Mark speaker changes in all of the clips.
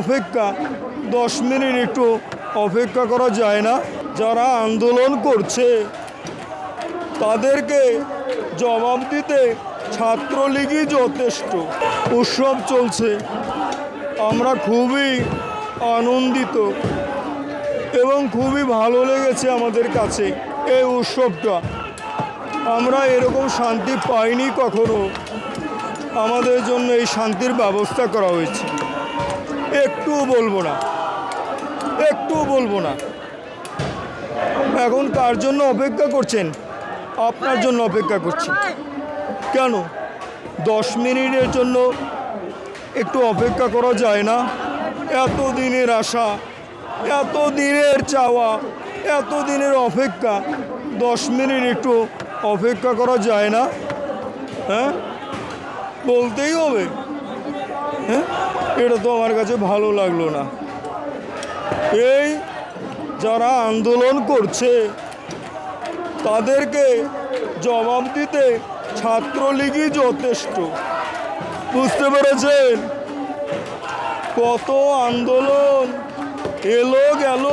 Speaker 1: অপেক্ষা 10 মিনিট একটু অপেক্ষা করা যায় না? যারা আন্দোলন করছে তাদেরকে জবাব দিতে ছাত্রলীগই যথেষ্ট। উৎসব চলছে, আমরা খুবই আনন্দিত এবং খুবই ভালো লেগেছে আমাদের কাছে এই উৎসবটা। আমরা এরকম শান্তি পাইনি কখনো। আমাদের জন্য এই শান্তির ব্যবস্থা করা হয়েছে। একটুও বলবো না। এখন কার জন্য অপেক্ষা করছেন? আপনার জন্য অপেক্ষা করছি। কেন 10 মিনিটের জন্য একটু অপেক্ষা করা যায় না? এত দিনের আশা, এত দিনের চাওয়া, এত দিনের অপেক্ষা, 10 মিনিট একটু অপেক্ষা করা যায় না? হ্যাঁ, বলতেই হবে। হ্যাঁ, এটা তো আমার কাছে ভালো লাগলো না। এই যারা আন্দোলন করছে তাদেরকে জবাব দিতে ছাত্রলীগই যথেষ্ট। বুঝতে পেরেছেন? কত আন্দোলন এলো গেল,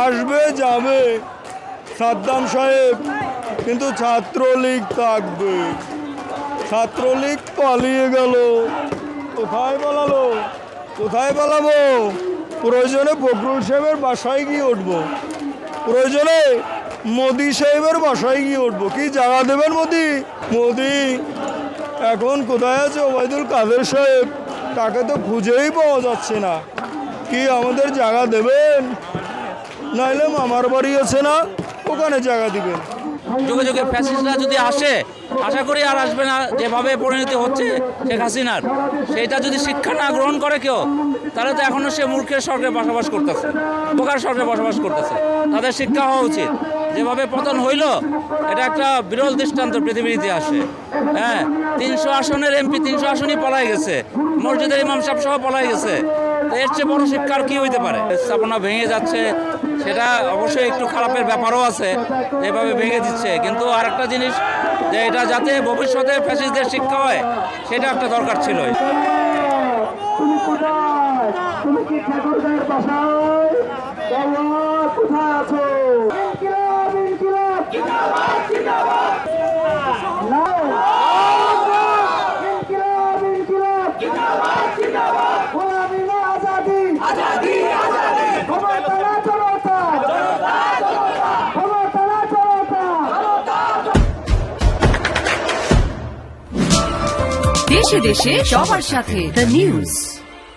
Speaker 1: আসবে যাবে সাদ্দাম সাহেব, কিন্তু ছাত্রলীগ থাকবে। ছাত্রলীগ পালিয়ে গেল। কোথায় পালাবো? প্রয়োজনে ফখরুল সাহেবের বাসায় গিয়ে উঠবো, প্রয়োজনে মোদি সাহেবের বাসায় গিয়ে উঠবো। কি জায়গা দেবেন মোদি? এখন কোথায় আছে ওবায়দুল কাদের সাহেব? তাকে তো খুঁজেই পাওয়া যাচ্ছে না। কি আমাদের জায়গা দেবেন? নাইলে মামার বাড়ি আছে না, ওখানে জায়গা দিবেন।
Speaker 2: যুগে যুগে ফ্যাসিস্টরা যদি আসে, আশা করি আর আসবে না। যেভাবে পরিণতি হচ্ছে শেখ হাসিনার, সেইটা যদি শিক্ষা না গ্রহণ করে কেউ, তাহলে তো এখনও সে মূর্খের স্বর্গে বসবাস করতেছে, বোকার স্বর্গে বসবাস করতেছে। তাদের শিক্ষা হওয়া উচিত। যেভাবে পতন হইল, এটা একটা বিরল দৃষ্টান্ত পৃথিবীর ইতিহাসে। হ্যাঁ, 300 আসনের এমপি 300 আসনই পলাই গেছে, মসজিদের ইমাম সাহেব সহ পলাই গেছে। তো এর চেয়ে বড় শিক্ষা আর কি হইতে পারে? স্থাপনা ভেঙে যাচ্ছে, সেটা অবশ্যই একটু খারাপের ব্যাপারও আছে, এভাবে ভেঙে দিচ্ছে। কিন্তু আরেকটা জিনিস, যে এটা যাতে ভবিষ্যতে ফ্যাসিস্টদের শিক্ষা হয়, সেটা একটা দরকার ছিল।
Speaker 3: তুমি কি ঠাকুরগাঁয়ের বাসায়? কোথায় আছো?
Speaker 4: দেশে দেশে সবার সাথে দ্য নিউজ।